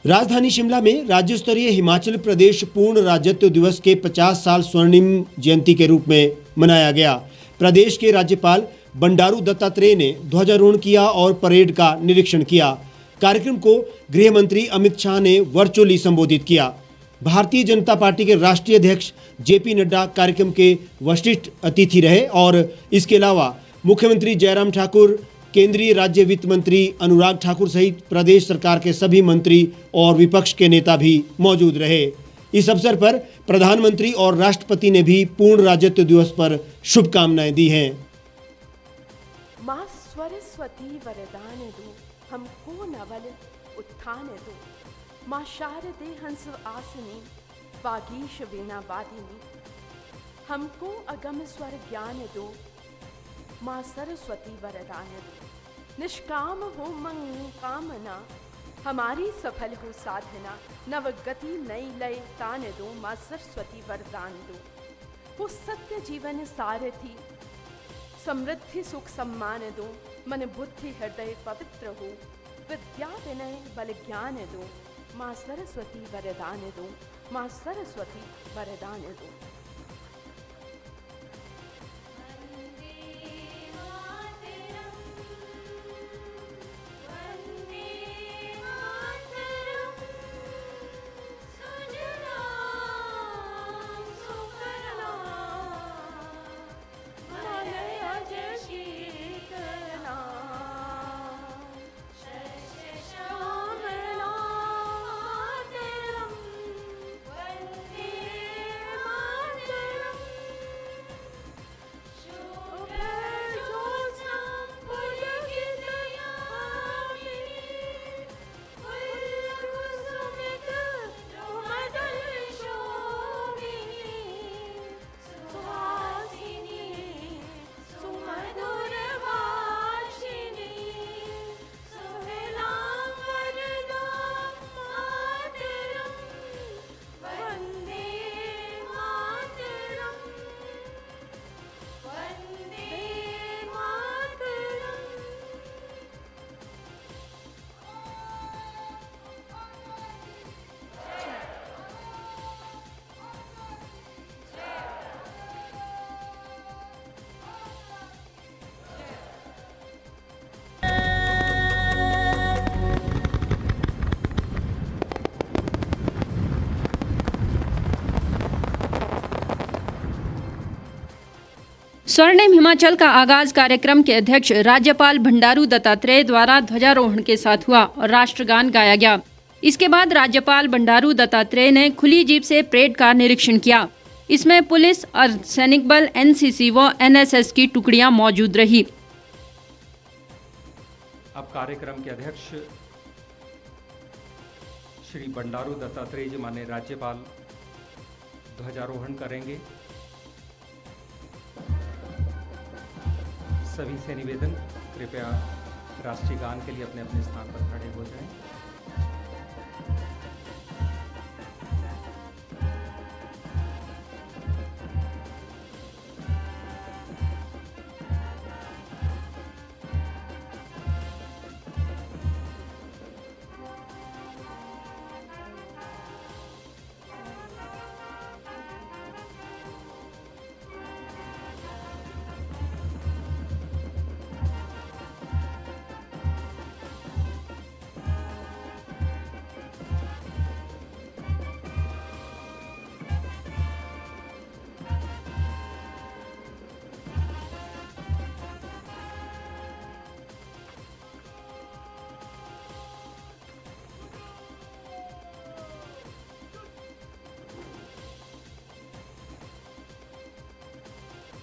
राजधानी शिमला में राज्य स्तरीय हिमाचल प्रदेश पूर्ण राज्यत्व दिवस के 50 साल स्वर्णिम जयंती के रूप में मनाया गया। प्रदेश के राज्यपाल बंडारू दत्तात्रेय ने ध्वजारोहण किया और परेड का निरीक्षण किया। कार्यक्रम को गृह मंत्री अमित शाह ने वर्चुअली संबोधित किया। भारतीय जनता पार्टी के राष्ट्रीय अध्यक्ष जेपी नड्डा कार्यक्रम के विशिष्ट अतिथि रहे और इसके अलावा मुख्यमंत्री जयराम ठाकुर, केंद्रीय राज्य वित्त मंत्री अनुराग ठाकुर सहित प्रदेश सरकार के सभी मंत्री और विपक्ष के नेता भी मौजूद रहे। इस अवसर पर प्रधानमंत्री और राष्ट्रपति ने भी पूर्ण राज्यत्व दिवस पर शुभकामनाएं दी हैं। माँ सरस्वती वरदान दो, हमको नवल उत्थान दो। माँ शारदे हंस आसनी, वागीश वीणा वादिनी, हमको अगम स्वर ज्ञान दो। माँ सरस्वती वरदान दो। निष्काम हो मंग कामना, हमारी सफल हो साधना। नवगति नई लय तान दो, माँ सरस्वती वरदान दो। वो सत्य जीवन सारथी, समृद्धि सुख सम्मान दो। मन बुद्धि हृदय पवित्र हो, विद्या विनय बल ज्ञान दो। माँ सरस्वती वरदान दो, माँ सरस्वती वरदान दो। स्वर्णिम हिमाचल का आगाज कार्यक्रम के अध्यक्ष राज्यपाल बंडारू दत्तात्रेय द्वारा ध्वजारोहण के साथ हुआ और राष्ट्रगान गाया गया। इसके बाद राज्यपाल बंडारू दत्तात्रेय ने खुली जीप से परेड का निरीक्षण किया। इसमें पुलिस, अर्धसैनिक बल, एनसीसी व एनएसएस की टुकड़ियां मौजूद रही। अब कार्यक्रम के अध्यक्ष श्री बंडारू दत्तात्रेय जी माननीय राज्यपाल ध्वजारोहण करेंगे। सभी से निवेदन, कृपया राष्ट्रीय गान के लिए अपने अपने स्थान पर खड़े हो जाएं।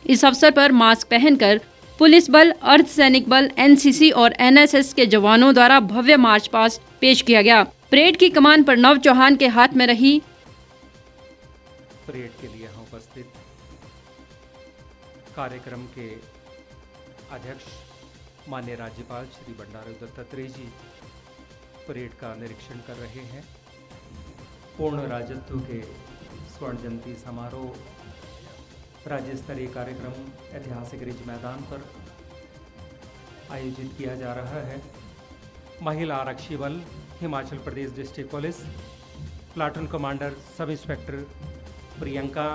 इस अवसर पर मास्क पहनकर पुलिस बल, अर्धसैनिक बल, एनसीसी और एनएसएस के जवानों द्वारा भव्य मार्च पास्ट पेश किया गया। परेड की कमान पर नव चौहान के हाथ में रही। परेड के लिए यहाँ उपस्थित कार्यक्रम के अध्यक्ष माननीय राज्यपाल श्री बंडारू दत्तात्रेय जी परेड का निरीक्षण कर रहे हैं। पूर्ण राज्यत्व के स्वर्ण जयंती समारोह राज्य स्तरीय कार्यक्रम ऐतिहासिक रिज मैदान पर आयोजित किया जा रहा है। महिला आरक्षी बल Himachal Pradesh district police, platoon commander sub inspector Priyanka.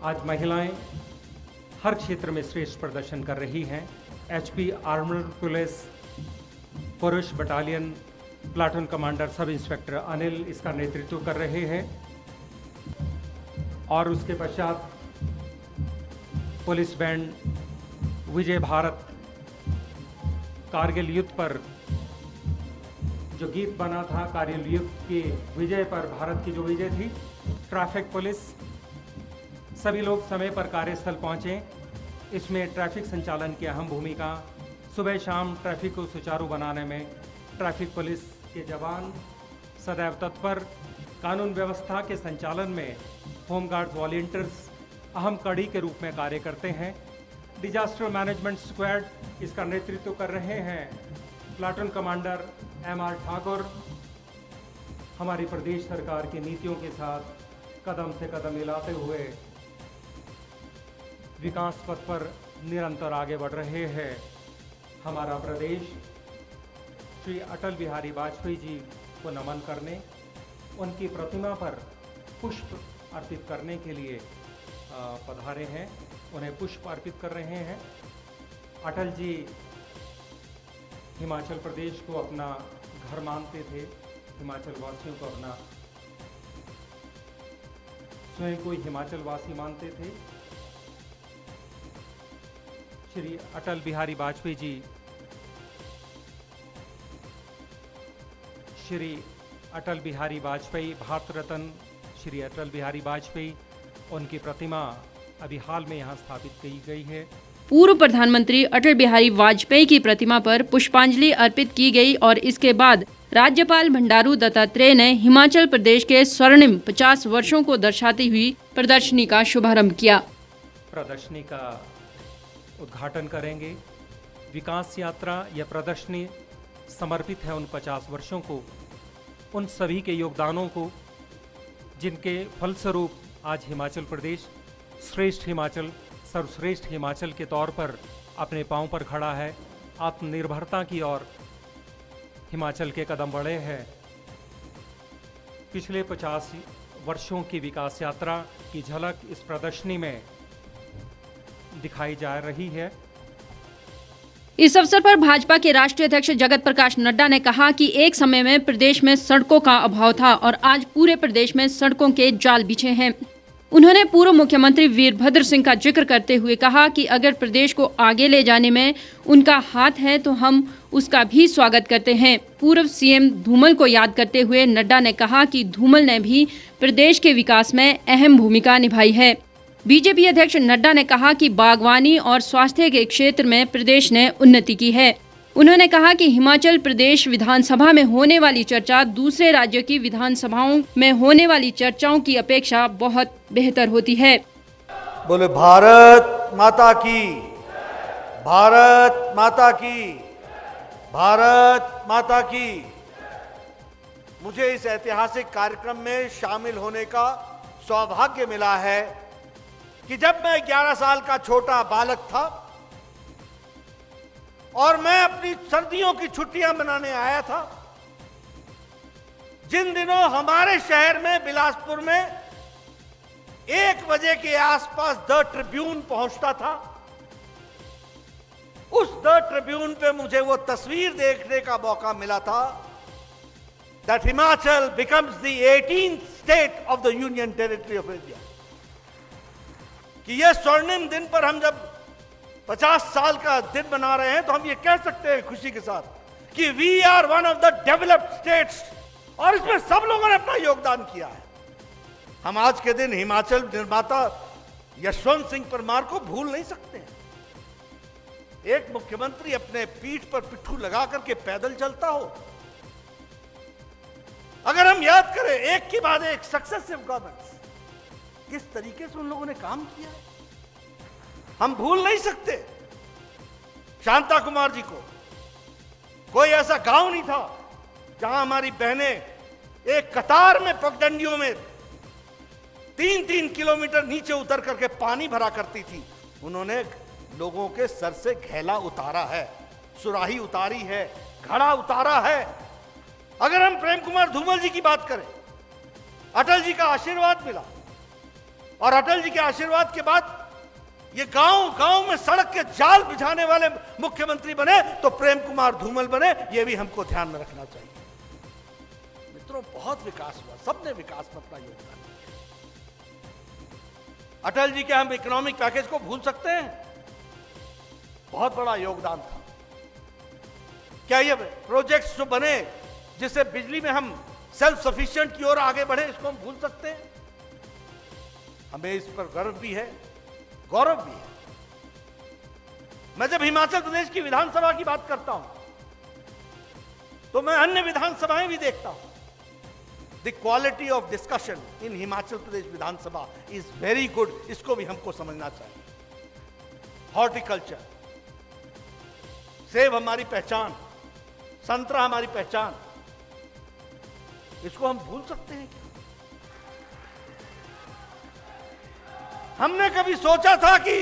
आज महिलाएं हर क्षेत्र में श्रेष्ठ प्रदर्शन कर रही हैं। एचपी आर्मर्ड पुलिस पुरुष battalion platoon commander sub inspector Anil इसका नेतृत्व कर रहे हैं। और उसके पश्चात पुलिस बैंड विजय भारत कारगिल युद्ध पर जो गीत बना था, कारगिल युद्ध की विजय पर भारत की जो विजय थी। ट्रैफिक पुलिस, सभी लोग समय पर कार्यस्थल पहुंचे। इसमें ट्रैफिक संचालन की अहम भूमिका। सुबह शाम ट्रैफिक को सुचारू बनाने में ट्रैफिक पुलिस के जवान सदैव तत्पर। कानून व्यवस्था के संचालन में होमगार्ड्स वॉलंटियर्स अहम कड़ी के रूप में कार्य करते हैं। डिजास्टर मैनेजमेंट स्क्वाड इसका नेतृत्व कर रहे हैं प्लाटून कमांडर MR ठाकुर। हमारी प्रदेश सरकार की नीतियों के साथ कदम से कदम मिलाते हुए विकास पथ पर निरंतर आगे बढ़ रहे हैं। हमारा प्रदेश श्री अटल बिहारी वाजपेयी जी को नमन करने, उनकी प्रतिमा पर पुष्प अर्पित करने के लिए पधारे हैं, उन्हें पुष्प अर्पित कर रहे हैं। अटल जी हिमाचल प्रदेश को अपना घर मानते थे, हिमाचल वासियों को अपना स्वयं को हिमाचल वासी मानते थे। श्री अटल बिहारी वाजपेयी जी, श्री अटल बिहारी वाजपेयी, भारत रत्न श्री अटल बिहारी वाजपेयी, उनकी प्रतिमा अभी हाल में यहाँ स्थापित की गई है। पूर्व प्रधानमंत्री अटल बिहारी वाजपेयी की प्रतिमा पर पुष्पांजलि अर्पित की गई और इसके बाद राज्यपाल बंडारू दत्तात्रेय ने हिमाचल प्रदेश के स्वर्णिम 50 वर्षों को दर्शाती हुई प्रदर्शनी का शुभारंभ किया। प्रदर्शनी का उद्घाटन करेंगे। विकास यात्रा या प्रदर्शनी समर्पित है उन 50 वर्षों को, उन सभी के योगदानों को जिनके फलस्वरूप आज हिमाचल प्रदेश श्रेष्ठ हिमाचल, सर्वश्रेष्ठ हिमाचल के तौर पर अपने पांव पर खड़ा है। आत्मनिर्भरता की ओर हिमाचल के कदम बढ़े हैं। पिछले 50 वर्षों की विकास यात्रा की झलक इस प्रदर्शनी में दिखाई जा रही है। इस अवसर पर भाजपा के राष्ट्रीय अध्यक्ष जगत प्रकाश नड्डा ने कहा कि एक समय में प्रदेश में सड़कों का अभाव था और आज पूरे प्रदेश में सड़कों के जाल बिछे हैं। उन्होंने पूर्व मुख्यमंत्री वीरभद्र सिंह का जिक्र करते हुए कहा कि अगर प्रदेश को आगे ले जाने में उनका हाथ है तो हम उसका भी स्वागत करते हैं। पूर्व सीएम धूमल को याद करते हुए नड्डा ने कहा कि धूमल ने भी प्रदेश के विकास में अहम भूमिका निभाई है। बीजेपी अध्यक्ष नड्डा ने कहा कि बागवानी और स्वास्थ्य के क्षेत्र में प्रदेश ने उन्नति की है। उन्होंने कहा कि हिमाचल प्रदेश विधानसभा में होने वाली चर्चा दूसरे राज्यों की विधानसभाओं में होने वाली चर्चाओं की अपेक्षा बहुत बेहतर होती है। बोले भारत माता की, भारत माता की, भारत माता की। मुझे इस ऐतिहासिक कार्यक्रम में शामिल होने का सौभाग्य मिला है कि जब मैं 11 साल का छोटा बालक था और मैं अपनी सर्दियों की छुट्टियां मनाने आया था, जिन दिनों हमारे शहर में बिलासपुर में 1 बजे के आसपास द ट्रिब्यून पहुंचता था, उस द ट्रिब्यून पे मुझे वो तस्वीर देखने का मौका मिला था that Himachal becomes the 18th state of the Union Territory of India। कि ये स्वर्णिम दिन पर हम जब 50 साल का दिन मना रहे हैं तो हम ये कह सकते हैं खुशी के साथ कि we are one of the developed states, और इसमें सब लोगों ने अपना योगदान किया है। हम आज के दिन हिमाचल निर्माता यशवंत सिंह परमार को भूल नहीं सकते हैं। एक मुख्यमंत्री अपने पीठ पर पिट्ठू लगा करके पैदल चलता हो। अगर हम याद करें एक के बाद एक सक्सेसिव गवर्नमेंट्स, किस तरीके से उन लोगों ने काम किया है, हम भूल नहीं सकते। शांता कुमार जी को, कोई ऐसा गांव नहीं था जहां हमारी बहनें एक कतार में पगडंडियों में 3-3 किलोमीटर नीचे उतर करके पानी भरा करती थी। उन्होंने लोगों के सर से घेला उतारा है, सुराही उतारी है, घड़ा उतारा है। अगर हम प्रेम कुमार धूमल जी की बात करें, अटल जी का आशीर्वाद मिला और अटल जी के आशीर्वाद के बाद ये गांव गांव में सड़क के जाल बिछाने वाले मुख्यमंत्री बने तो प्रेम कुमार धूमल बने, ये भी हमको ध्यान में रखना चाहिए। मित्रों, बहुत विकास हुआ, सबने विकास में अपना योगदान दिया। अटल जी के हम इकोनॉमिक पैकेज को भूल सकते हैं? बहुत बड़ा योगदान था। क्या ये प्रोजेक्ट्स जो बने जिससे बिजली में हम सेल्फ सफिशिएंट की ओर आगे बढ़े, इसको हम भूल सकते हैं? हमें इस पर गर्व भी है, गौरव भी है। मैं जब हिमाचल प्रदेश की विधानसभा की बात करता हूं तो मैं अन्य विधानसभाएं भी देखता हूं। The quality of discussion in Himachal Pradesh Vidhan Sabha is very good, इसको भी हमको समझना चाहिए। हॉर्टिकल्चर, सेब हमारी पहचान, संतरा हमारी पहचान, इसको हम भूल सकते हैं क्या? हमने कभी सोचा था कि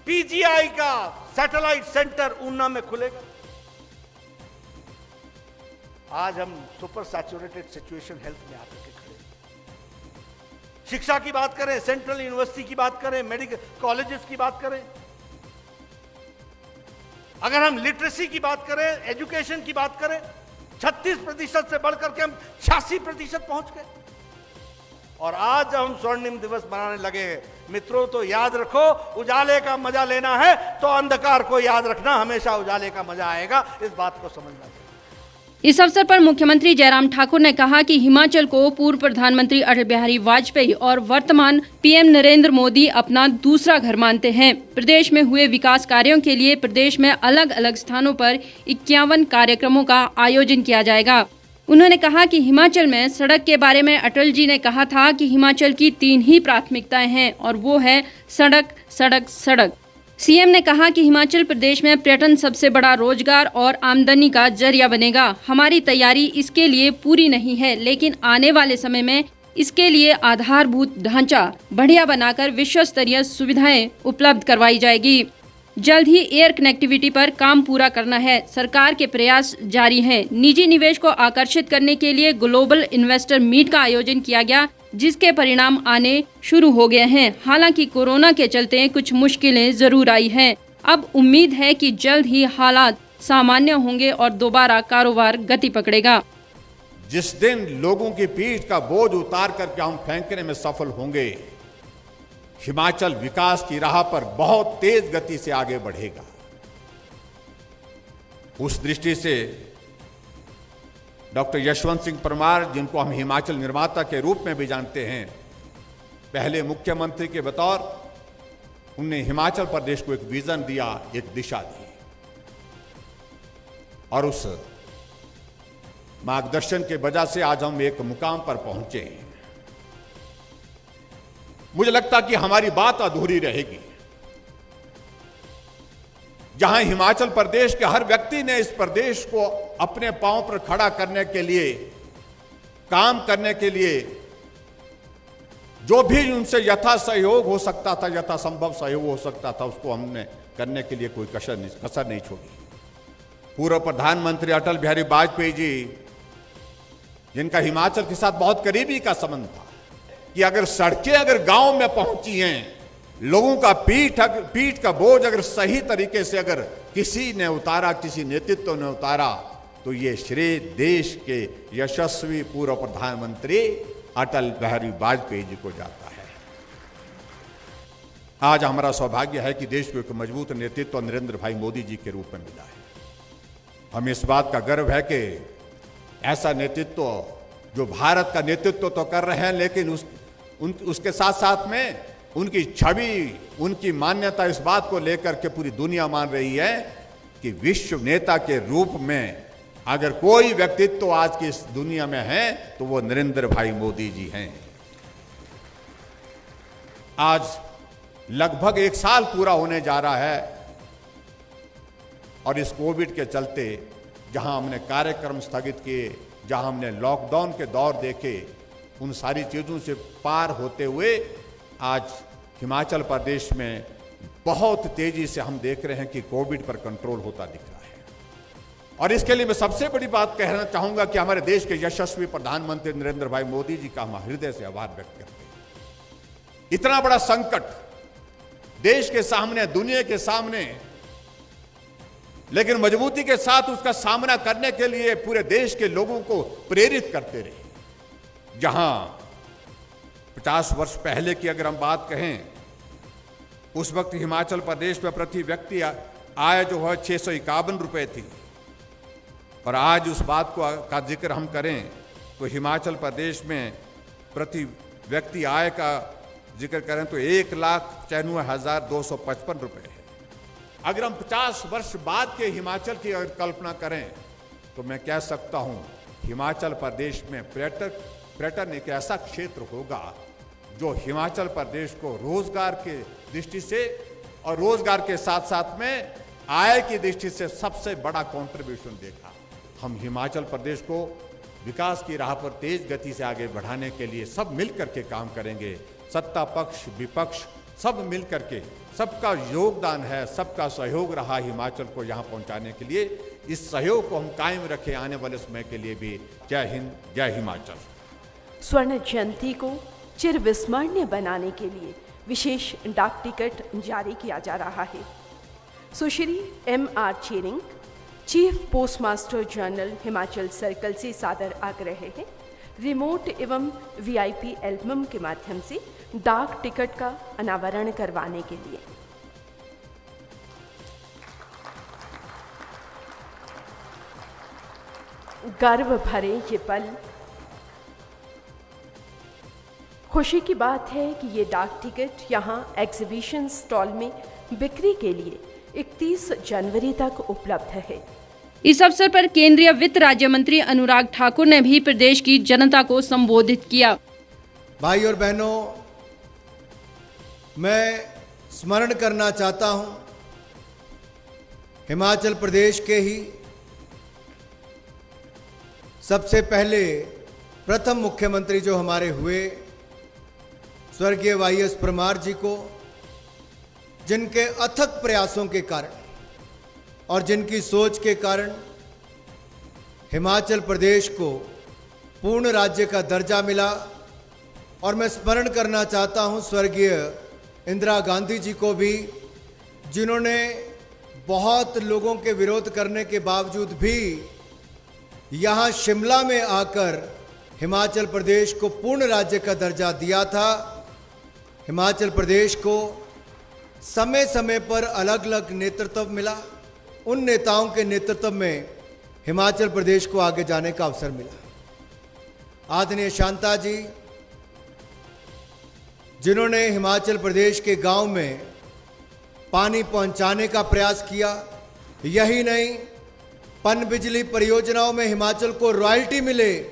पीजीआई का सैटेलाइट सेंटर ऊना में खुलेगा? आज हम सुपर सैचुरेटेड सिचुएशन हेल्थ में आकर के खड़े हैं। शिक्षा की बात करें, सेंट्रल यूनिवर्सिटी की बात करें, मेडिकल कॉलेजेस की बात करें, अगर हम लिटरेसी की बात करें, एजुकेशन की बात करें, 36% से बढ़कर के हम 86% पहुंच गए। और आज हम स्वर्णिम दिवस मनाने लगे हैं। मित्रों, तो याद रखो, उजाले का मजा लेना है तो अंधकार को याद रखना, हमेशा उजाले का मजा आएगा, इस बात को समझना चाहिए। इस अवसर पर मुख्यमंत्री जयराम ठाकुर ने कहा कि हिमाचल को पूर्व प्रधानमंत्री अटल बिहारी वाजपेयी और वर्तमान पीएम नरेंद्र मोदी अपना दूसरा घर मानते हैं। प्रदेश में हुए विकास कार्यों के लिए प्रदेश में अलग अलग स्थानों पर 51 कार्यक्रमों का आयोजन किया जाएगा। उन्होंने कहा कि हिमाचल में सड़क के बारे में अटल जी ने कहा था कि हिमाचल की 3 ही प्राथमिकताएं हैं और वो है सड़क, सड़क, सड़क। सीएम ने कहा कि हिमाचल प्रदेश में पर्यटन सबसे बड़ा रोजगार और आमदनी का जरिया बनेगा। हमारी तैयारी इसके लिए पूरी नहीं है, लेकिन आने वाले समय में इसके लिए आधारभूत ढांचा बढ़िया बनाकर विश्व स्तरीय सुविधाएं उपलब्ध करवाई जाएगी। जल्द ही एयर कनेक्टिविटी पर काम पूरा करना है। सरकार के प्रयास जारी हैं। निजी निवेश को आकर्षित करने के लिए ग्लोबल इन्वेस्टर मीट का आयोजन किया गया, जिसके परिणाम आने शुरू हो गए हैं। हालांकि कोरोना के चलते कुछ मुश्किलें जरूर आई हैं। अब उम्मीद है कि जल्द ही हालात सामान्य होंगे और दोबारा कारोबार गति पकड़ेगा। जिस दिन लोगों की पीठ का बोझ उतार करके हम फेंकने में सफल होंगे, हिमाचल विकास की राह पर बहुत तेज गति से आगे बढ़ेगा। उस दृष्टि से डॉक्टर यशवंत सिंह परमार, जिनको हम हिमाचल निर्माता के रूप में भी जानते हैं, पहले मुख्यमंत्री के बतौर उन्होंने हिमाचल प्रदेश को एक विजन दिया, एक दिशा दी और उस मार्गदर्शन के वजह से आज हम एक मुकाम पर पहुंचे हैं। मुझे लगता कि हमारी बात अधूरी रहेगी। जहां हिमाचल प्रदेश के हर व्यक्ति ने इस प्रदेश को अपने पांव पर खड़ा करने के लिए, काम करने के लिए जो भी उनसे यथा सहयोग हो सकता था, यथा संभव सहयोग हो सकता था, उसको हमने करने के लिए कोई कसर नहीं छोड़ी। पूर्व प्रधानमंत्री अटल बिहारी वाजपेयी जी, जिनका हिमाचल के साथ बहुत करीबी का संबंध था, कि अगर सड़कें अगर गांव में पहुंची हैं, लोगों का पीठ का बोझ अगर सही तरीके से अगर किसी ने उतारा, किसी नेतृत्व ने उतारा, तो ये श्रेय देश के यशस्वी पूर्व प्रधानमंत्री अटल बिहारी वाजपेयी जी को जाता है। आज हमारा सौभाग्य है कि देश को एक मजबूत नेतृत्व नरेंद्र भाई मोदी जी के रूप में मिला है। हमें इस बात का गर्व है कि ऐसा नेतृत्व जो भारत का नेतृत्व तो कर रहे हैं, लेकिन उसके साथ साथ में उनकी छवि, उनकी मान्यता इस बात को लेकर के पूरी दुनिया मान रही है कि विश्व नेता के रूप में अगर कोई व्यक्तित्व आज की इस दुनिया में है तो वो नरेंद्र भाई मोदी जी हैं। आज लगभग 1 साल पूरा होने जा रहा है और इस कोविड के चलते जहां हमने कार्यक्रम स्थगित किए, जहां हमने लॉकडाउन के दौर देखे, उन सारी चीज़ों से पार होते हुए आज हिमाचल प्रदेश में बहुत तेजी से हम देख रहे हैं कि कोविड पर कंट्रोल होता दिख रहा है। और इसके लिए मैं सबसे बड़ी बात कहना चाहूंगा कि हमारे देश के यशस्वी प्रधानमंत्री नरेंद्र भाई मोदी जी का हम हृदय से आभार व्यक्त करते हैं। इतना बड़ा संकट देश के सामने, दुनिया के सामने, लेकिन मजबूती के साथ उसका सामना करने के लिए पूरे देश के लोगों को प्रेरित करते रहे। जहां 50 वर्ष पहले की अगर हम बात कहें, उस वक्त हिमाचल प्रदेश में प्रति व्यक्ति आय जो है 651 रुपए थी, और आज उस बात का जिक्र हम करें तो हिमाचल प्रदेश में प्रति व्यक्ति आय का जिक्र करें तो 1,96,255 रुपए है। अगर हम 50 वर्ष बाद के हिमाचल की अगर कल्पना करें तो मैं कह सकता हूं हिमाचल प्रदेश में पर्यटन एक ऐसा क्षेत्र होगा जो हिमाचल प्रदेश को रोजगार के दृष्टि से और रोजगार के साथ साथ में आय की दृष्टि से सबसे बड़ा कंट्रीब्यूशन देगा। हम हिमाचल प्रदेश को विकास की राह पर तेज गति से आगे बढ़ाने के लिए सब मिलकर के काम करेंगे। सत्ता पक्ष, विपक्ष सब मिलकर के, सबका योगदान है, सबका सहयोग रहा हिमाचल को यहाँ पहुँचाने के लिए। इस सहयोग को हम कायम रखें आने वाले समय के लिए भी। जय हिंद, जय हिमाचल। स्वर्ण जयंती को चिरविस्मरणीय बनाने के लिए विशेष डाक टिकट जारी किया जा रहा है। सुश्री M.R. Charing, chief postmaster general Himachal circle से सादर आग्रह है रिमोट एवं VIP एल्बम के माध्यम से डाक टिकट का अनावरण करवाने के लिए। गर्व भरे ये पल, खुशी की बात है कि ये डाक टिकट यहाँ एग्जीबिशन स्टॉल में बिक्री के लिए 31 जनवरी तक उपलब्ध है। इस अवसर पर केंद्रीय वित्त राज्य मंत्री अनुराग ठाकुर ने भी प्रदेश की जनता को संबोधित किया। भाई और बहनों, मैं स्मरण करना चाहता हूं हिमाचल प्रदेश के ही सबसे पहले प्रथम मुख्यमंत्री जो हमारे हुए स्वर्गीय YS परमार जी को, जिनके अथक प्रयासों के कारण और जिनकी सोच के कारण हिमाचल प्रदेश को पूर्ण राज्य का दर्जा मिला। और मैं स्मरण करना चाहता हूं स्वर्गीय इंदिरा गांधी जी को भी, जिन्होंने बहुत लोगों के विरोध करने के बावजूद भी यहाँ शिमला में आकर हिमाचल प्रदेश को पूर्ण राज्य का दर्जा दिया था। हिमाचल प्रदेश को समय समय पर अलग अलग नेतृत्व मिला, उन नेताओं के नेतृत्व में हिमाचल प्रदेश को आगे जाने का अवसर मिला। आदरणीय शांता जी, जिन्होंने हिमाचल प्रदेश के गांव में पानी पहुंचाने का प्रयास किया, यही नहीं पन बिजली परियोजनाओं में हिमाचल को रॉयल्टी मिले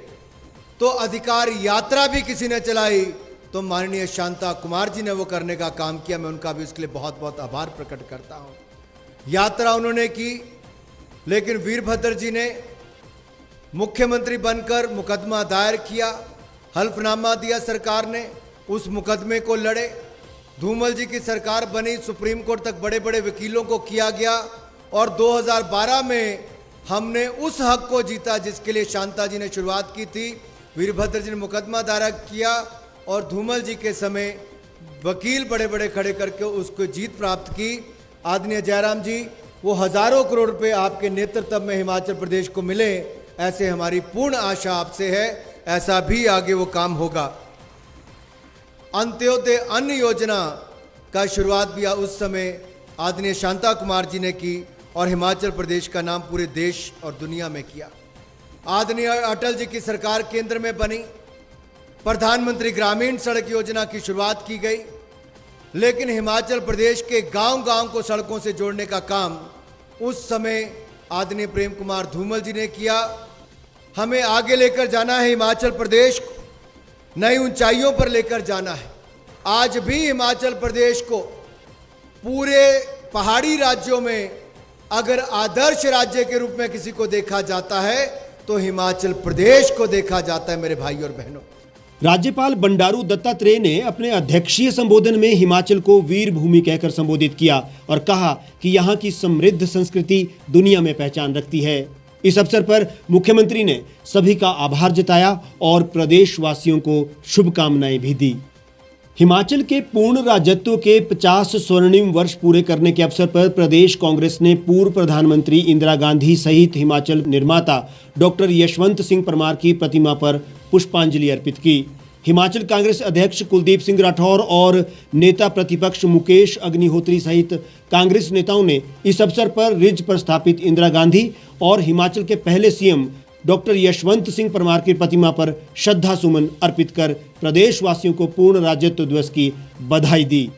तो अधिकार यात्रा भी किसी ने चलाई, तो माननीय शांता कुमार जी ने वो करने का काम किया। मैं उनका भी उसके लिए बहुत बहुत आभार प्रकट करता हूँ। यात्रा उन्होंने की, लेकिन वीरभद्र जी ने मुख्यमंत्री बनकर मुकदमा दायर किया, हल्फनामा दिया सरकार ने, उस मुकदमे को लड़े। धूमल जी की सरकार बनी, सुप्रीम कोर्ट तक बड़े बड़े वकीलों को किया गया और 2012 में हमने उस हक को जीता जिसके लिए शांता जी ने शुरुआत की थी। वीरभद्र जी ने मुकदमा दायर किया और धूमल जी के समय वकील बड़े बड़े खड़े करके उसको जीत प्राप्त की। आदरणीय जयराम जी, वो हजारों करोड़ रुपए आपके नेतृत्व में हिमाचल प्रदेश को मिले, ऐसे हमारी पूर्ण आशा आपसे है, ऐसा भी आगे वो काम होगा। अंत्योदय अन्न योजना का शुरुआत भी उस समय आदरणीय शांता कुमार जी ने की और हिमाचल प्रदेश का नाम पूरे देश और दुनिया में किया। आदरणीय अटल जी की सरकार केंद्र में बनी, प्रधानमंत्री ग्रामीण सड़क योजना की शुरुआत की गई, लेकिन हिमाचल प्रदेश के गांव-गांव को सड़कों से जोड़ने का काम उस समय आदरणीय प्रेम कुमार धूमल जी ने किया। हमें आगे लेकर जाना है, हिमाचल प्रदेश को नई ऊंचाइयों पर लेकर जाना है। आज भी हिमाचल प्रदेश को पूरे पहाड़ी राज्यों में अगर आदर्श राज्य के रूप में किसी को देखा जाता है तो हिमाचल प्रदेश को देखा जाता है। मेरे भाई और बहनों, राज्यपाल बंडारू दत्तात्रेय ने अपने अध्यक्षीय संबोधन में हिमाचल को वीर भूमि कहकर संबोधित किया और कहा कि यहाँ की समृद्ध संस्कृति दुनिया में पहचान रखती है। इस अवसर पर मुख्यमंत्री ने सभी का आभार जताया और प्रदेशवासियों को शुभकामनाएं भी दी। हिमाचल के पूर्ण राज्यत्व के 50 स्वर्णिम वर्ष पूरे करने के अवसर पर प्रदेश कांग्रेस ने पूर्व प्रधानमंत्री इंदिरा गांधी सहित हिमाचल निर्माता डॉक्टर यशवंत सिंह परमार की प्रतिमा पर पुष्पांजलि अर्पित की। हिमाचल कांग्रेस अध्यक्ष कुलदीप सिंह राठौर और नेता प्रतिपक्ष मुकेश अग्निहोत्री सहित कांग्रेस नेताओं ने इस अवसर पर रिज पर स्थापित इंदिरा गांधी और हिमाचल के पहले सीएम डॉक्टर यशवंत सिंह परमार की प्रतिमा पर श्रद्धा सुमन अर्पित कर प्रदेशवासियों को पूर्ण राज्यत्व दिवस की बधाई दी।